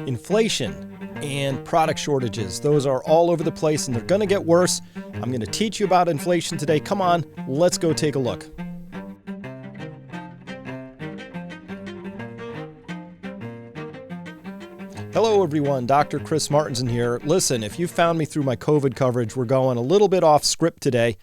Inflation and product shortages, those are all over the place and they're going to get worse. I'm going to teach you about inflation today. Come on, let's go take a look. Hello everyone, Dr. Chris Martenson here. Listen, if you found me through my COVID coverage, we're going a little bit off script today.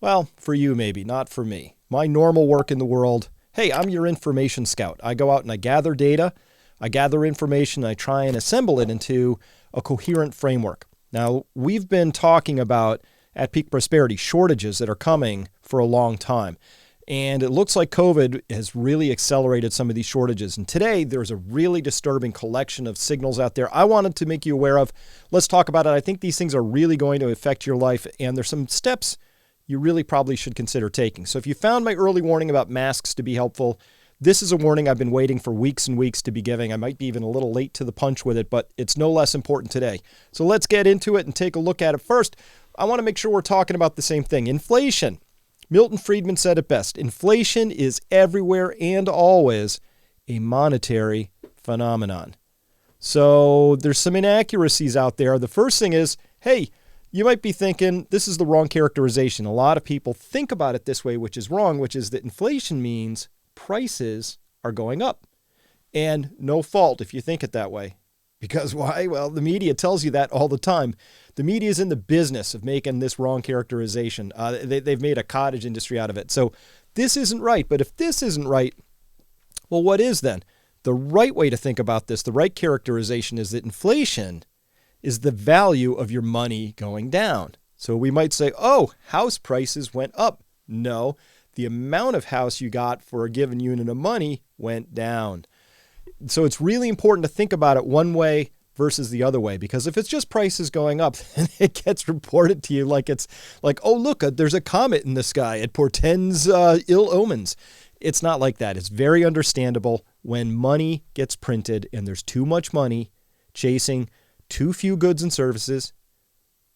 Well, for you maybe, not for me. My normal work in the world, hey, I'm your information scout. I go out and I gather data, I gather information, I try and assemble it into a coherent framework. Now, we've been talking about, at Peak Prosperity, shortages that are coming for a long time. And it looks like COVID has really accelerated some of these shortages. And today, there's a really disturbing collection of signals out there I wanted to make you aware of. Let's talk about it. I think these things are really going to affect your life, and there's some steps you really probably should consider taking. So if you found my early warning about masks to be helpful, this is a warning I've been waiting for weeks and weeks to be giving. I might be even a little late to the punch with it, but it's no less important today. So let's get into it and take a look at it. First, I want to make sure we're talking about the same thing. Inflation. Milton Friedman said it best. Inflation is everywhere and always a monetary phenomenon. So there's some inaccuracies out there. The first thing is, hey, you might be thinking this is the wrong characterization. A lot of people think about it this way, which is wrong, which is that inflation means prices are going up. And no fault if you think it that way. Because why? Well, the media tells you that all the time. The media is in the business of making this wrong characterization. They've made a cottage industry out of it. So this isn't right. But if this isn't right, well, what is then? The right way to think about this, the right characterization is that inflation is the value of your money going down. So we might say, oh, house prices went up. No, the amount of house you got for a given unit of money went down. So it's really important to think about it one way versus the other way, because if it's just prices going up, it gets reported to you like it's like, oh, look, there's a comet in the sky. It portends ill omens. It's not like that. It's very understandable when money gets printed and there's too much money chasing too few goods and services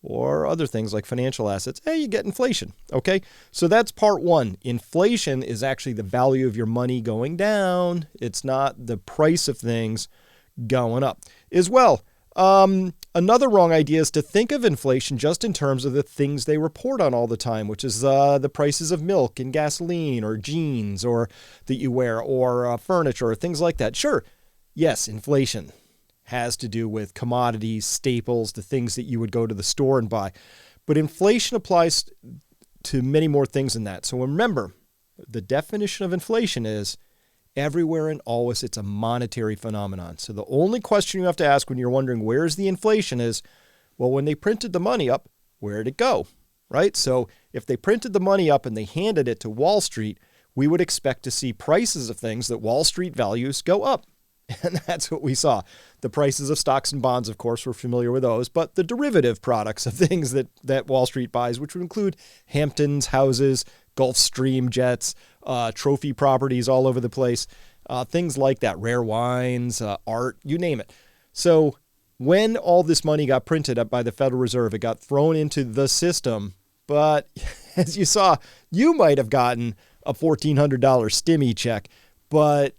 or other things like financial assets. Hey, you get inflation. Okay, so that's part one. Inflation is actually the value of your money going down. It's not the price of things going up. As well, another wrong idea is to think of inflation just in terms of the things they report on all the time, which is the prices of milk and gasoline or jeans or that you wear or furniture or things like that. Sure, yes, inflation has to do with commodities, staples, the things that you would go to the store and buy. But inflation applies to many more things than that. So remember, the definition of inflation is everywhere and always it's a monetary phenomenon. So the only question you have to ask when you're wondering where's the inflation is, well, when they printed the money up, where'd it go, right? So if they printed the money up and they handed it to Wall Street, we would expect to see prices of things that Wall Street values go up. And that's what we saw. The prices of stocks and bonds, of course, we're familiar with those, but the derivative products of things that Wall Street buys, which would include Hamptons, houses, Gulfstream jets, trophy properties all over the place, things like that, rare wines, art, you name it. So when all this money got printed up by the Federal Reserve, it got thrown into the system. But as you saw, you might have gotten a $1,400 stimmy check, but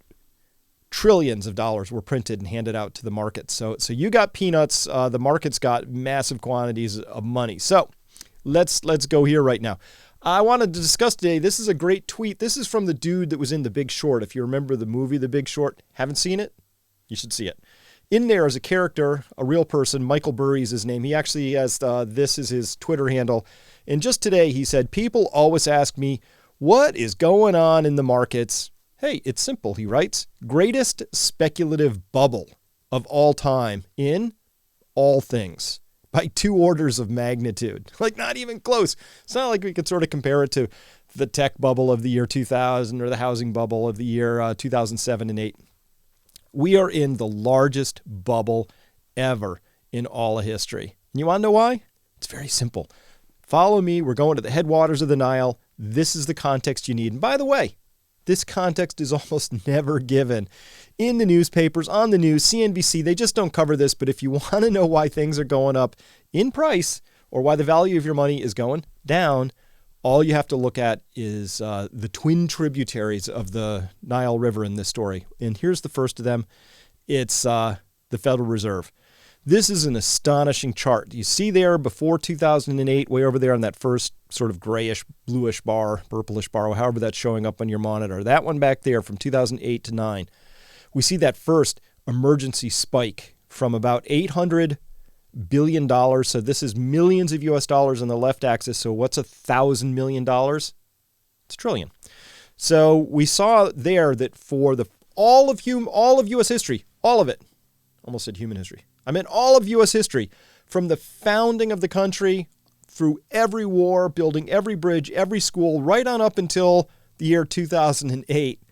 trillions of dollars were printed and handed out to the markets. So you got peanuts. The markets got massive quantities of money. So let's go here right now. I wanted to discuss today, this is a great tweet. This is from the dude that was in The Big Short. If you remember the movie The Big Short, haven't seen it? You should see it. In there is a character, a real person, Michael Burry is his name. He actually has, this is his Twitter handle. And just today he said, people always ask me, what is going on in the markets? Hey, it's simple, he writes. Greatest speculative bubble of all time in all things by 2 orders of magnitude. Like not even close. It's not like we could sort of compare it to the tech bubble of the year 2000 or the housing bubble of the year 2007 and 8. We are in the largest bubble ever in all of history. And you want to know why? It's very simple. Follow me. We're going to the headwaters of the Nile. This is the context you need. And by the way, this context is almost never given in the newspapers, on the news, CNBC. They just don't cover this. But if you want to know why things are going up in price or why the value of your money is going down, all you have to look at is the twin tributaries of the Nile River in this story. And here's the first of them. It's the the Federal Reserve. This is an astonishing chart. You see there before 2008, way over there on that first sort of grayish, bluish bar, purplish bar, however that's showing up on your monitor. That one back there from 2008 to 9. We see that first emergency spike from about $800 billion. So this is millions of US dollars on the left axis. So what's $1,000 million? It's a trillion. So we saw there that for all of U.S. history, all of it, almost said human history. I meant all of U.S. history, from the founding of the country through every war, building every bridge, every school, right on up until the year 2008,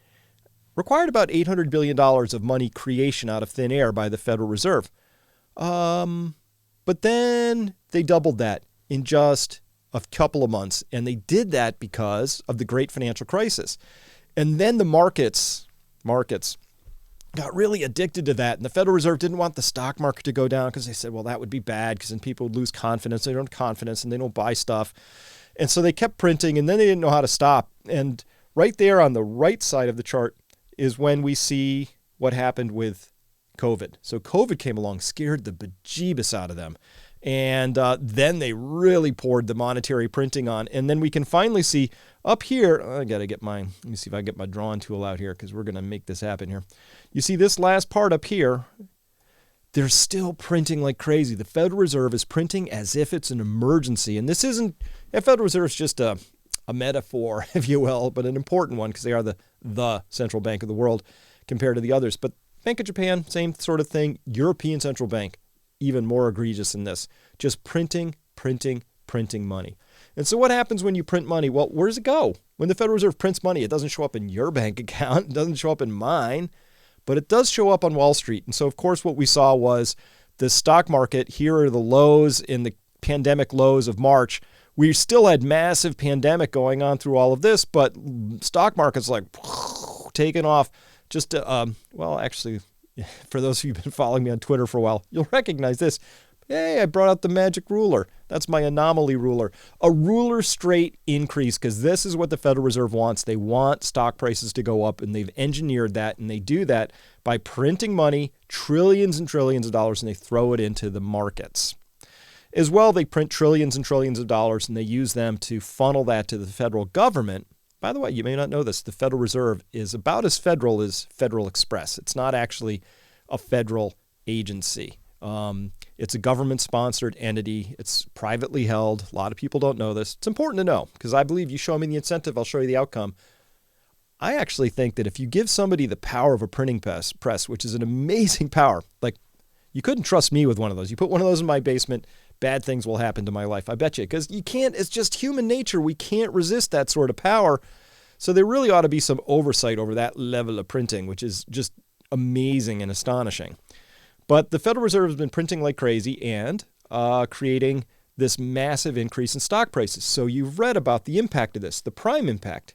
required about $800 billion of money creation out of thin air by the Federal Reserve. But then they doubled that in just a couple of months, and they did that because of the great financial crisis. And then the markets got really addicted to that. And the Federal Reserve didn't want the stock market to go down because they said, well, that would be bad because then people would lose confidence. They don't have confidence and they don't buy stuff. And so they kept printing, and then they didn't know how to stop. And right there on the right side of the chart is when we see what happened with COVID. So COVID came along, scared the bejeebus out of them. And then they really poured the monetary printing on. And then we can finally see up here, I got to get let me see if I can get my drawing tool out here because we're going to make this happen here. You see this last part up here, they're still printing like crazy. The Federal Reserve is printing as if it's an emergency. And this isn't, the Federal Reserve is just a metaphor, if you will, but an important one because they are the central bank of the world compared to the others. But Bank of Japan, same sort of thing. European Central Bank, even more egregious than this. Just printing money. And so what happens when you print money? Well, where does it go? When the Federal Reserve prints money, it doesn't show up in your bank account. It doesn't show up in mine, but it does show up on Wall Street. And so, of course, what we saw was the stock market. Here are the lows in the pandemic lows of March. We still had massive pandemic going on through all of this, but stock market's like taking off. Just, actually, for those of you who've been following me on Twitter for a while, you'll recognize this. Hey, I brought out the magic ruler. That's my anomaly ruler. A ruler straight increase, because this is what the Federal Reserve wants. They want stock prices to go up, and they've engineered that, and they do that by printing money, trillions and trillions of dollars, and they throw it into the markets. As well, they print trillions and trillions of dollars, and they use them to funnel that to the federal government. By the way, you may not know this, the Federal Reserve is about as federal as Federal Express. It's not actually a federal agency. It's a government-sponsored entity. It's privately held. A lot of people don't know this. It's important to know because I believe you show me the incentive, I'll show you the outcome. I actually think that if you give somebody the power of a printing press, which is an amazing power, like you couldn't trust me with one of those. You put one of those in my basement, bad things will happen to my life. I bet you, because you can't, it's just human nature. We can't resist that sort of power. So there really ought to be some oversight over that level of printing, which is just amazing and astonishing. But the Federal Reserve has been printing like crazy and creating this massive increase in stock prices. So you've read about the impact of this. The prime impact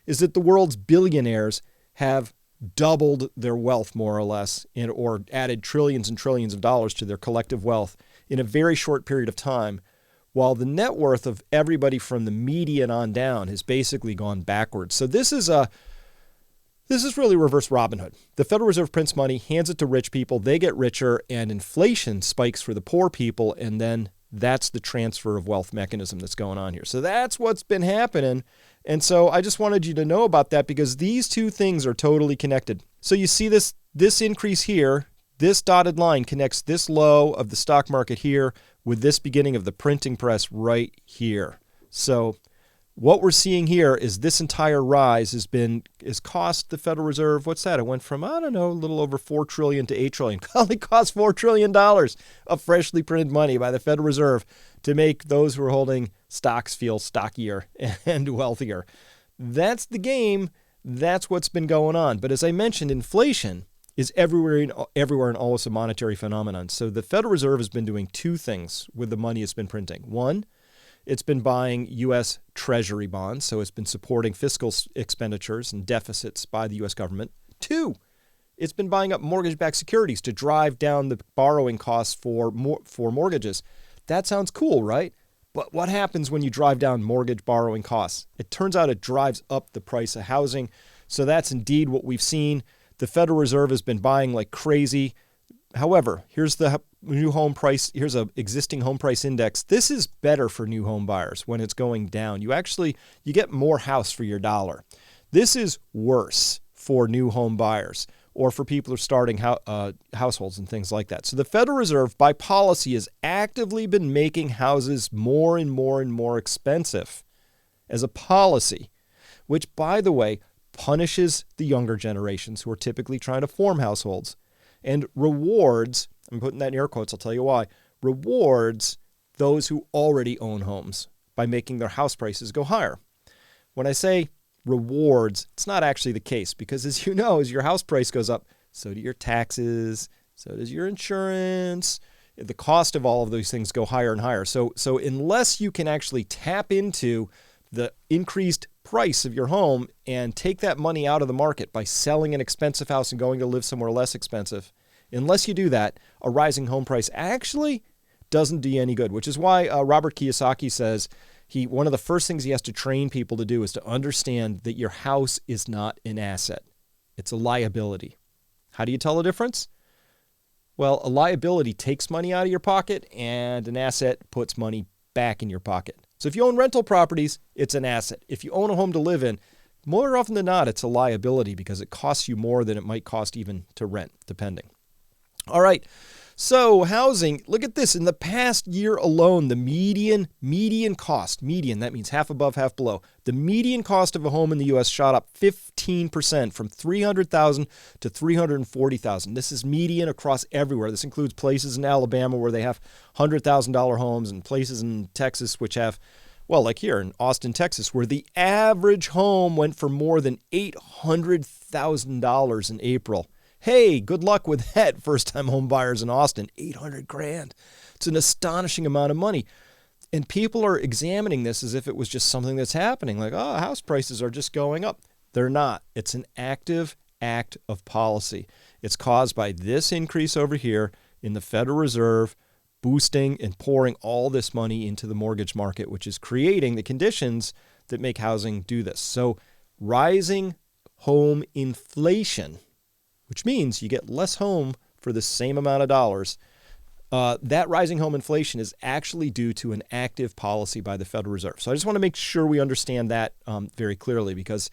is that the world's billionaires have doubled their wealth, more or less, or added trillions and trillions of dollars to their collective wealth in a very short period of time, while the net worth of everybody from the median on down has basically gone backwards. So this is really reverse Robin Hood. The Federal Reserve prints money, hands it to rich people, they get richer, and inflation spikes for the poor people, and then that's the transfer of wealth mechanism that's going on here. So that's what's been happening. And so I just wanted you to know about that because these two things are totally connected. So you see this increase here, this dotted line connects this low of the stock market here with this beginning of the printing press right here. So what we're seeing here is this entire rise has cost the Federal Reserve, what's that? It went from, I don't know, a little over $4 trillion to $8 trillion. It only cost $4 trillion of freshly printed money by the Federal Reserve to make those who are holding stocks feel stockier and wealthier. That's the game. That's what's been going on. But as I mentioned, inflation is everywhere and always a monetary phenomenon. So the Federal Reserve has been doing two things with the money it's been printing. One, it's been buying U.S. Treasury bonds, so it's been supporting fiscal expenditures and deficits by the U.S. government. Two, it's been buying up mortgage-backed securities to drive down the borrowing costs for mortgages. That sounds cool, right? But what happens when you drive down mortgage borrowing costs? It turns out it drives up the price of housing. So that's indeed what we've seen. The Federal Reserve has been buying like crazy. However, here's the new home price. Here's a existing home price index. This is better for new home buyers when it's going down. You get more house for your dollar. This is worse for new home buyers or for people who are starting households and things like that. So the Federal Reserve, by policy, has actively been making houses more and more and more expensive as a policy, which, by the way, punishes the younger generations who are typically trying to form households and rewards, I'm putting that in air quotes, I'll tell you why, rewards those who already own homes by making their house prices go higher. When I say rewards, it's not actually the case because, as you know, as your house price goes up, so do your taxes, so does your insurance. The cost of all of those things go higher and higher. So unless you can actually tap into the increased price of your home and take that money out of the market by selling an expensive house and going to live somewhere less expensive, unless you do that, a rising home price actually doesn't do you any good, which is why Robert Kiyosaki says one of the first things he has to train people to do is to understand that your house is not an asset. It's a liability. How do you tell the difference? Well, a liability takes money out of your pocket and an asset puts money back in your pocket. So if you own rental properties, it's an asset. If you own a home to live in, more often than not, it's a liability because it costs you more than it might cost even to rent, depending. All right. So housing, look at this. In the past year alone, the median cost, that means half above, half below. The median cost of a home in the U.S. shot up 15% from $300,000 to $340,000. This is median across everywhere. This includes places in Alabama where they have $100,000 homes and places in Texas which have, well, like here in Austin, Texas, where the average home went for more than $800,000 in April. Hey, good luck with that, first-time home buyers in Austin. $800,000. It's an astonishing amount of money. And people are examining this as if it was just something that's happening. Like, oh, house prices are just going up. They're not. It's an active act of policy. It's caused by this increase over here in the Federal Reserve boosting and pouring all this money into the mortgage market, which is creating the conditions that make housing do this. So rising home inflation, which means you get less home for the same amount of dollars. That rising home inflation is actually due to an active policy by the Federal Reserve. So I just want to make sure we understand that very clearly, because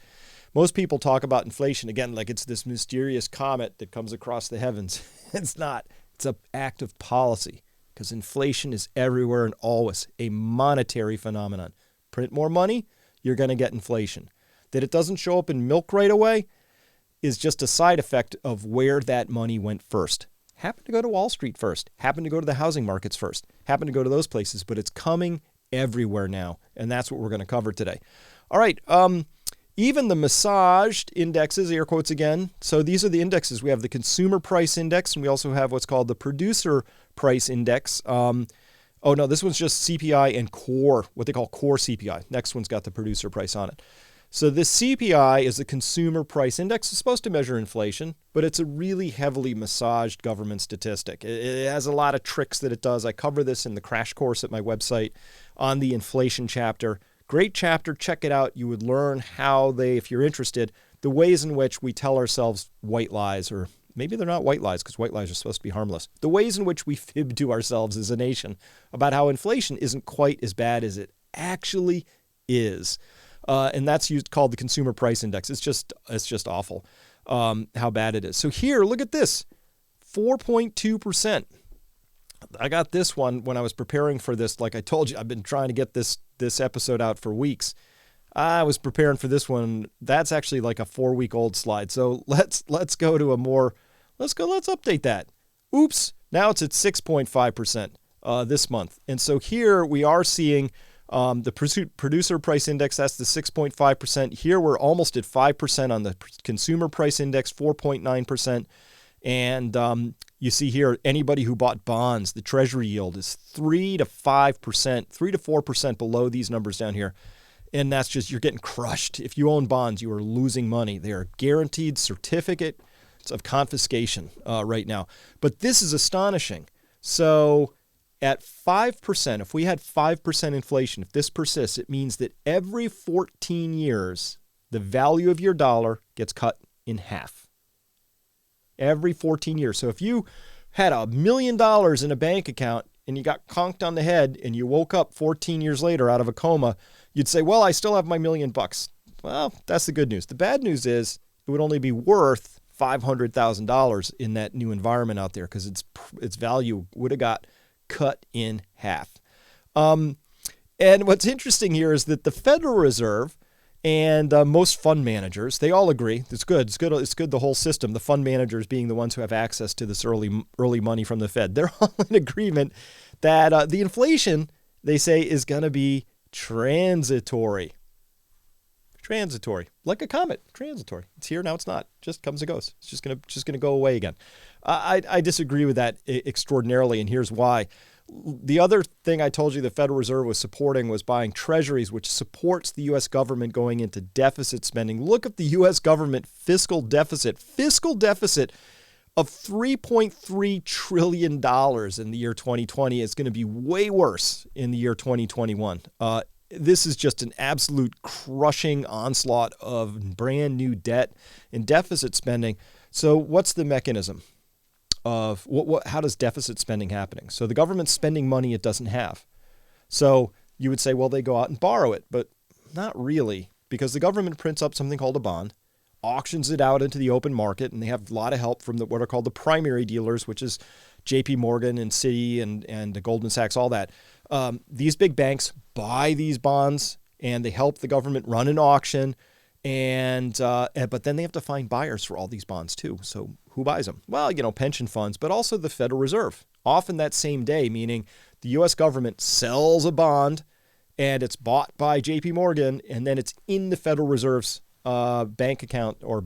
most people talk about inflation, again, like it's this mysterious comet that comes across the heavens. It's not. It's an active policy, because inflation is everywhere and always a monetary phenomenon. Print more money, you're going to get inflation. That it doesn't show up in milk right away is just a side effect of where that money went first. Happened to go to Wall Street first, happened to go to the housing markets first, happened to go to those places, but it's coming everywhere now, and that's what we're going to cover today. All right, even the massaged indexes, air quotes again, so these are the indexes. We have the consumer price index, and we also have what's called the producer price index. This one's just CPI and core, what they call core CPI. Next one's got the producer price on it. So this CPI is the consumer price index. It's supposed to measure inflation, but it's a really heavily massaged government statistic. It has a lot of tricks that it does. I cover this in the crash course at my website on the inflation chapter. Great chapter. Check it out. You would learn how if you're interested, the ways in which we tell ourselves white lies, or maybe they're not white lies because white lies are supposed to be harmless. The ways in which we fib to ourselves as a nation about how inflation isn't quite as bad as it actually is. And that's called the consumer price index. It's just awful how bad it is. So here, look at this, 4.2%. I got this one when I was preparing for this. Like I told you, I've been trying to get this episode out for weeks. I was preparing for this one. That's actually like a 4-week-old slide. So let's go to let's update that. Oops, now it's at 6.5% this month. And so here we are seeing the producer price index, that's the 6.5%. Here we're almost at 5% on the consumer price index, 4.9%. And you see here, anybody who bought bonds, the treasury yield is 3 to 5%, 3 to 4% below these numbers down here. And that's just, you're getting crushed. If you own bonds, you are losing money. They are guaranteed certificates of confiscation right now. But this is astonishing. So at 5%, if we had 5% inflation, if this persists, it means that every 14 years, the value of your dollar gets cut in half. Every 14 years. So if you had $1 million in a bank account and you got conked on the head and you woke up 14 years later out of a coma, you'd say, well, I still have my $1 million. Well, that's the good news. The bad news is it would only be worth $500,000 in that new environment out there because its value would have got cut in half. And what's interesting here is that the Federal Reserve and most fund managers, they all agree. It's good. It's good. The whole system, the fund managers being the ones who have access to this early money from the Fed, they're all in agreement that the inflation, they say, is going to be transitory. Transitory, like a comet. Transitory. It's here now. It's not. Just comes and goes. It's just gonna go away again. I disagree with that extraordinarily, and here's why. The other thing I told you the Federal Reserve was supporting was buying treasuries, which supports the U.S. government going into deficit spending. Look at the U.S. government fiscal deficit. Fiscal deficit of $3.3 trillion in the year 2020 is going to be way worse in the year 2021. This is just an absolute crushing onslaught of brand new debt and deficit spending. So what's the mechanism of how does deficit spending happening? So the government's spending money it doesn't have. So you would say, well, they go out and borrow it, but not really, because the government prints up something called a bond, auctions it out into the open market, and they have a lot of help from what are called the primary dealers, which is JP Morgan and Citi and Goldman Sachs, all that. These big banks buy these bonds and they help the government run an auction, but then they have to find buyers for all these bonds too. So who buys them? Well, pension funds, but also the Federal Reserve. Often that same day, meaning the U.S. government sells a bond and it's bought by JP Morgan, and then it's in the Federal Reserve's bank account or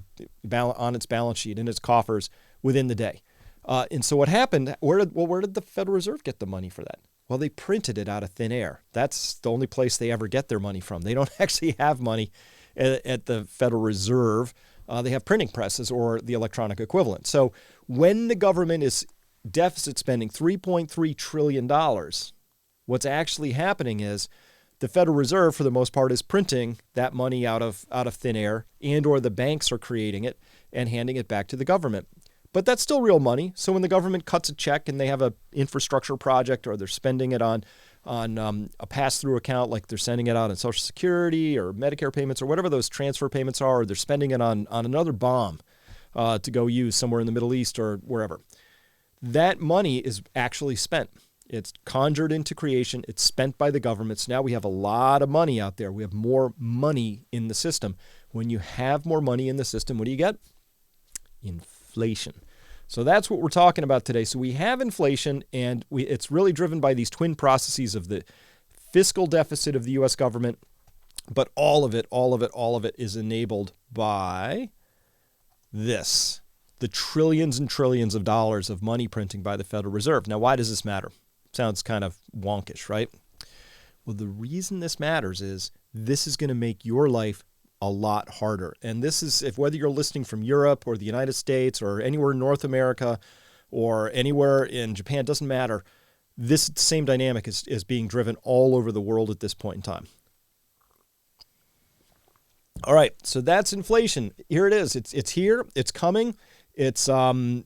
on its balance sheet in its coffers within the day. And so what happened? Where did the Federal Reserve get the money for that? Well, they printed it out of thin air. That's the only place they ever get their money from. They don't actually have money at the Federal Reserve. They have printing presses or the electronic equivalent. So when the government is deficit spending $3.3 trillion, what's actually happening is the Federal Reserve, for the most part, is printing that money out of thin air, and or the banks are creating it and handing it back to the government. But that's still real money. So when the government cuts a check and they have an infrastructure project, or they're spending it on a pass-through account, like they're sending it out on Social Security or Medicare payments or whatever those transfer payments are, or they're spending it on another bomb to go use somewhere in the Middle East or wherever, that money is actually spent. It's conjured into creation. It's spent by the government. So now we have a lot of money out there. We have more money in the system. When you have more money in the system, what do you get? Inflation. So that's what we're talking about today. So we have inflation, and it's really driven by these twin processes of the fiscal deficit of the U.S. government, but all of it is enabled by this, the trillions and trillions of dollars of money printing by the Federal Reserve. Now, why does this matter? Sounds kind of wonkish, right? Well, the reason this matters is this is going to make your life a lot harder. And this is, whether you're listening from Europe or the United States or anywhere in North America or anywhere in Japan, doesn't matter. This same dynamic is being driven all over the world at this point in time. All right, so that's inflation. Here it is. It's here. It's coming. It's going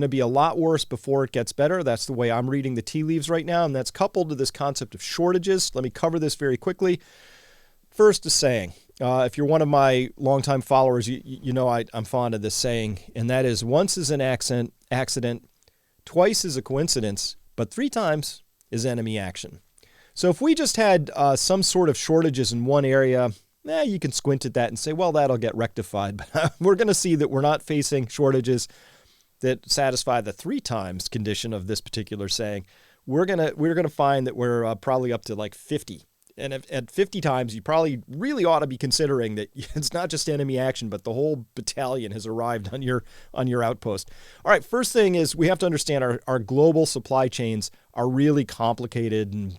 to be a lot worse before it gets better. That's the way I'm reading the tea leaves right now, and that's coupled to this concept of shortages. Let me cover this very quickly. First, a saying. If you're one of my longtime followers, you know I'm fond of this saying, and that is, once is an accident, twice is a coincidence, but 3 times is enemy action. So if we just had some sort of shortages in one area, you can squint at that and say, well, that'll get rectified. But we're going to see that we're not facing shortages that satisfy the 3 times condition of this particular saying. We're gonna find that we're probably up to like 50. And at 50 times, you probably really ought to be considering that it's not just enemy action, but the whole battalion has arrived on your outpost. All right, first thing is we have to understand our global supply chains are really complicated, and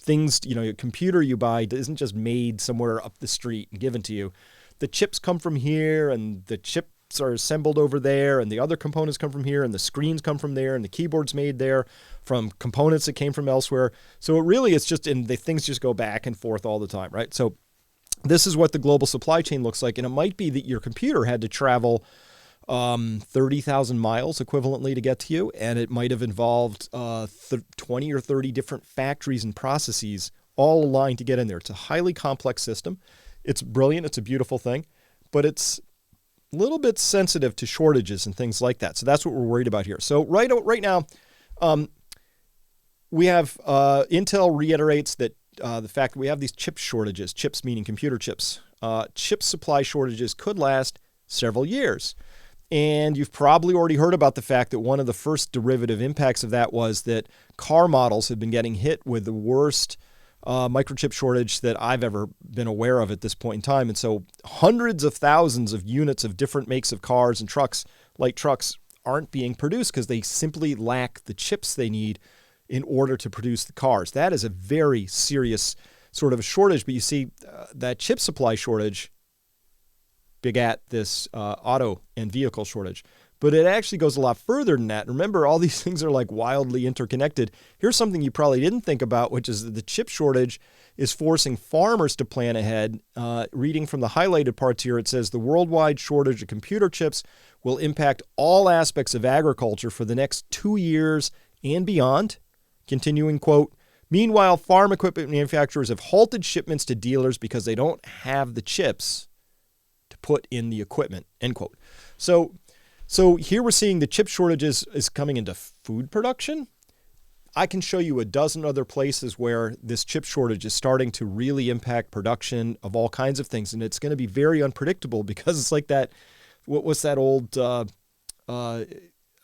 things, a computer you buy isn't just made somewhere up the street and given to you. The chips come from here, and the chips are assembled over there, and the other components come from here, and the screens come from there, and the keyboard's made there from components that came from elsewhere. So it really is just, and the things just go back and forth all the time, right? So this is what the global supply chain looks like, and it might be that your computer had to travel 30,000 miles equivalently to get to you, and it might have involved 20 or 30 different factories and processes all aligned to get in there. It's a highly complex system. It's brilliant. It's a beautiful thing, but it's a little bit sensitive to shortages and things like that. So that's what we're worried about here. So right now, we have Intel reiterates that the fact that we have these chip shortages, chips meaning computer chips, chip supply shortages could last several years. And you've probably already heard about the fact that one of the first derivative impacts of that was that car models have been getting hit with the worst microchip shortage that I've ever been aware of at this point in time. And so hundreds of thousands of units of different makes of cars and trucks, light trucks, aren't being produced because they simply lack the chips they need in order to produce the cars. That is a very serious sort of a shortage. But you see that chip supply shortage begat this auto and vehicle shortage. But it actually goes a lot further than that. Remember, all these things are like wildly interconnected. Here's something you probably didn't think about, which is that the chip shortage is forcing farmers to plan ahead. Reading from the highlighted parts here, it says the worldwide shortage of computer chips will impact all aspects of agriculture for the next 2 years and beyond. Continuing quote, meanwhile, farm equipment manufacturers have halted shipments to dealers because they don't have the chips to put in the equipment, end quote. So here we're seeing the chip shortages is coming into food production. I can show you a dozen other places where this chip shortage is starting to really impact production of all kinds of things. And it's going to be very unpredictable because it's like that, what's that old,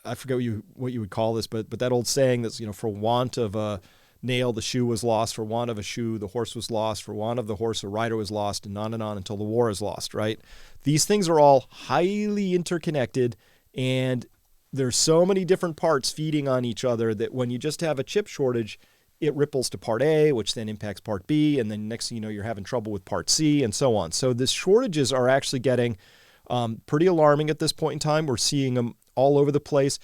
I forget what you would call this, but that old saying that's, for want of a nail, the shoe was lost. For want of a shoe, the horse was lost. For want of the horse, a rider was lost, and on until the war is lost, right? These things are all highly interconnected, and there's so many different parts feeding on each other that when you just have a chip shortage, it ripples to part A, which then impacts part B, and then next thing you know, you're having trouble with part C, and so on. So the shortages are actually getting pretty alarming at this point in time. We're seeing them all over the place.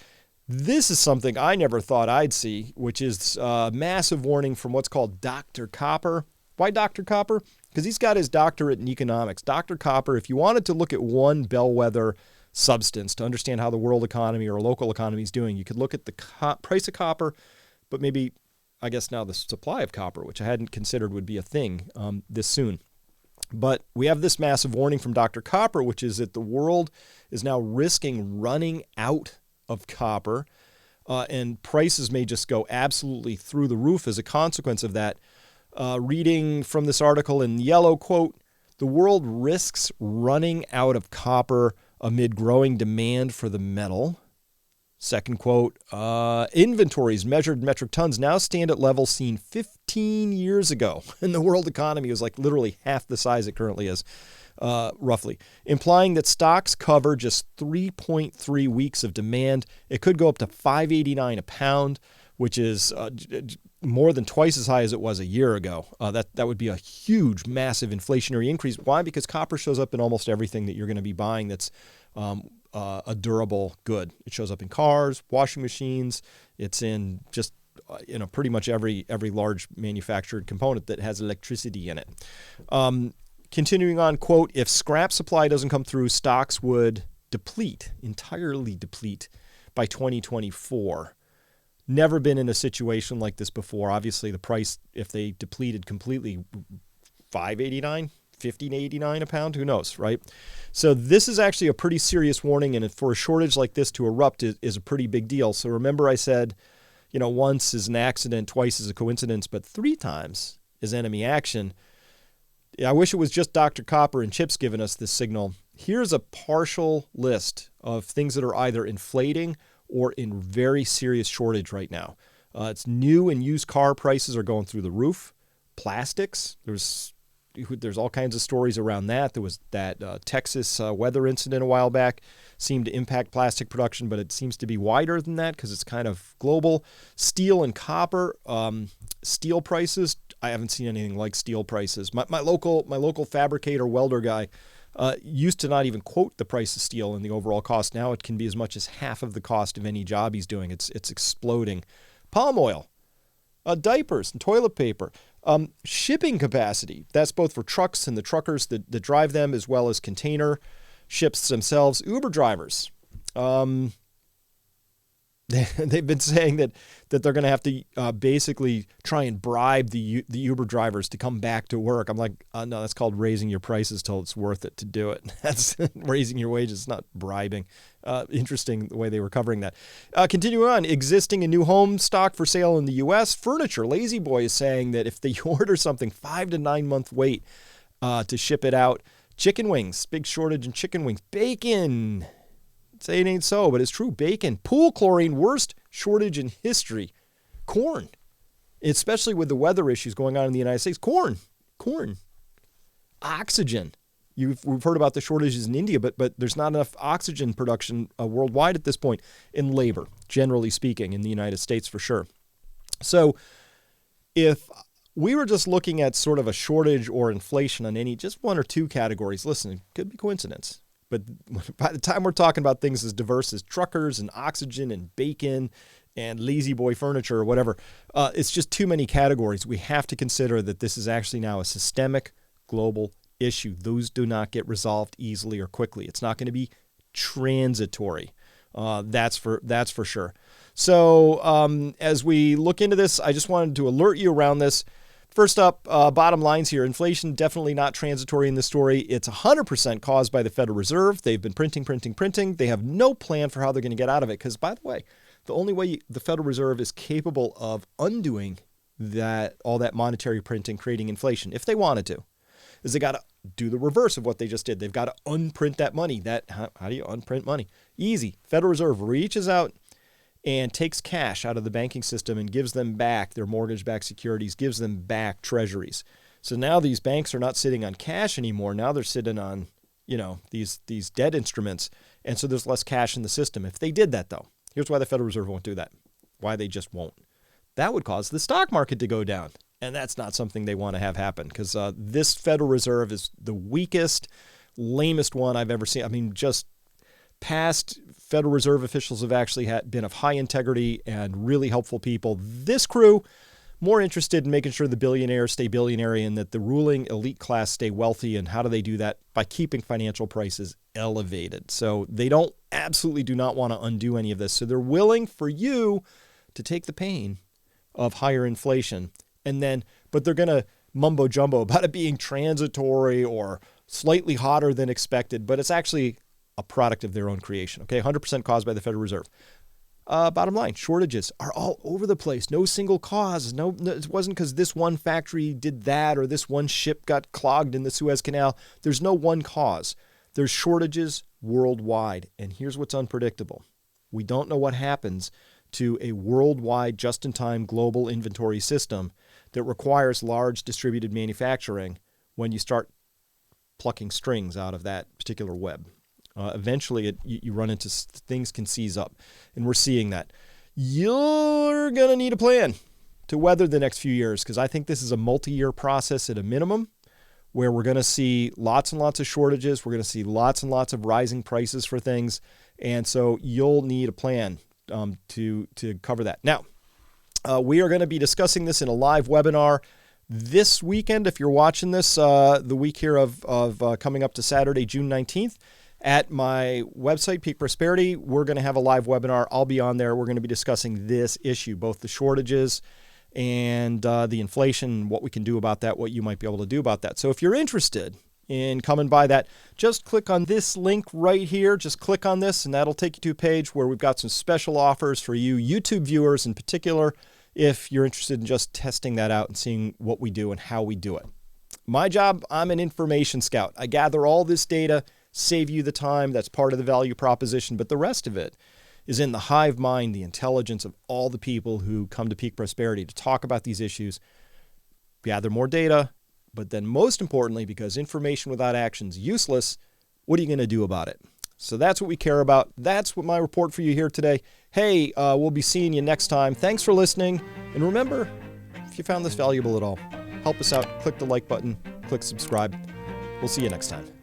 This is something I never thought I'd see, which is a massive warning from what's called Dr. Copper. Why Dr. Copper? Because he's got his doctorate in economics. Dr. Copper, if you wanted to look at one bellwether substance to understand how the world economy or local economy is doing, you could look at the price of copper, but maybe, I guess now the supply of copper, which I hadn't considered would be a thing this soon. But we have this massive warning from Dr. Copper, which is that the world is now risking running out of copper, and prices may just go absolutely through the roof as a consequence of that. Reading from this article in yellow, quote, the world risks running out of copper amid growing demand for the metal. Second quote, inventories measured in metric tons now stand at levels seen 15 years ago. And the world economy was like literally half the size it currently is, roughly, implying that stocks cover just 3.3 weeks of demand. It could go up to $5.89 a pound, which is more than twice as high as it was a year ago. That would be a huge, massive inflationary increase. Why? Because copper shows up in almost everything that you're going to be buying that's a durable good. It shows up in cars, washing machines. It's in just pretty much every large manufactured component that has electricity in it. Continuing on, quote, if scrap supply doesn't come through, stocks would entirely deplete by 2024. Never been in a situation like this before. Obviously, the price, if they depleted completely, $5.89, $15.89 a pound, who knows, right? So this is actually a pretty serious warning, and for a shortage like this to erupt is a pretty big deal. So remember I said, once is an accident, twice is a coincidence, but 3 times is enemy action. I wish it was just Dr. Copper and chips giving us this signal. Here's a partial list of things that are either inflating or in very serious shortage right now. It's new and used car prices are going through the roof. Plastics, there's all kinds of stories around that. There was that Texas weather incident a while back, seemed to impact plastic production, but it seems to be wider than that because it's kind of global. Steel and copper, steel prices, I haven't seen anything like steel prices. My local fabricator welder guy used to not even quote the price of steel in the overall cost. Now it can be as much as half of the cost of any job he's doing. It's exploding. Palm oil, diapers and toilet paper, shipping capacity. That's both for trucks and the truckers that drive them, as well as container ships themselves. Uber drivers, They've been saying that they're going to have to basically try and bribe the Uber drivers to come back to work. I'm like, no, that's called raising your prices till it's worth it to do it. That's raising your wages, not bribing. Interesting the way they were covering that. Continuing on, existing and new home stock for sale in the U.S. Furniture. Lazy Boy is saying that if they order something, 5 to 9 month wait to ship it out. Chicken wings, big shortage in chicken wings. Bacon. Say it ain't so, but it's true. Bacon. Pool chlorine, worst shortage in history. Corn, especially with the weather issues going on in the United States. Corn. Oxygen. We've heard about the shortages in India, but there's not enough oxygen production worldwide at this point. In labor, generally speaking, in the United States for sure. So if we were just looking at sort of a shortage or inflation on just one or two categories, listen, it could be coincidence. But by the time we're talking about things as diverse as truckers and oxygen and bacon and lazy boy furniture or whatever, it's just too many categories. We have to consider that this is actually now a systemic global issue. Those do not get resolved easily or quickly. It's not going to be transitory. That's for sure. So as we look into this, I just wanted to alert you around this. First up, bottom lines here. Inflation definitely not transitory in this story. It's 100% caused by the Federal Reserve. They've been printing. They have no plan for how they're going to get out of it. Because, by the way, the only way the Federal Reserve is capable of undoing all that monetary printing, creating inflation, if they wanted to, is they got to do the reverse of what they just did. They've got to unprint that money. How do you unprint money? Easy. Federal Reserve reaches out and takes cash out of the banking system and gives them back their mortgage-backed securities, gives them back treasuries. So now these banks are not sitting on cash anymore. Now they're sitting on, these debt instruments. And so there's less cash in the system. If they did that, though, here's why the Federal Reserve won't do that. Why they just won't. That would cause the stock market to go down. And that's not something they want to have happen because this Federal Reserve is the weakest, lamest one I've ever seen. I mean, just past Federal Reserve officials have actually been of high integrity and really helpful people. This crew, more interested in making sure the billionaires stay billionaire and that the ruling elite class stay wealthy. And how do they do that? By keeping financial prices elevated. So they absolutely do not want to undo any of this. So they're willing for you to take the pain of higher inflation. But they're going to mumbo jumbo about it being transitory or slightly hotter than expected. But it's actually a product of their own creation. Okay, 100% caused by the Federal Reserve. Bottom line, shortages are all over the place. No single cause. No, it wasn't because this one factory did that or this one ship got clogged in the Suez Canal. There's no one cause. There's shortages worldwide. And here's what's unpredictable. We don't know what happens to a worldwide just-in-time global inventory system that requires large distributed manufacturing when you start plucking strings out of that particular web. Eventually, you run into things can seize up, and we're seeing that. You're going to need a plan to weather the next few years because I think this is a multi-year process at a minimum where we're going to see lots and lots of shortages. We're going to see lots and lots of rising prices for things, and so you'll need a plan to cover that. Now, we are going to be discussing this in a live webinar this weekend. If you're watching this, the week here of coming up to Saturday, June 19th, at my website, Peak Prosperity, we're going to have a live webinar. I'll be on there. We're going to be discussing this issue, both the shortages and the inflation, what we can do about that, what you might be able to do about that. So if you're interested in coming by that, just click on this link right here. Just click on this, and that'll take you to a page where we've got some special offers for you YouTube viewers in particular, if you're interested in just testing that out and seeing what we do and how we do it. My job, I'm an information scout. I gather all this data, save you the time. That's part of the value proposition. But the rest of it is in the hive mind, the intelligence of all the people who come to Peak Prosperity to talk about these issues, gather more data. But then most importantly, because information without action is useless, what are you going to do about it? So that's what we care about. That's what my report for you here today. Hey, we'll be seeing you next time. Thanks for listening. And remember, if you found this valuable at all, help us out. Click the like button, click subscribe. We'll see you next time.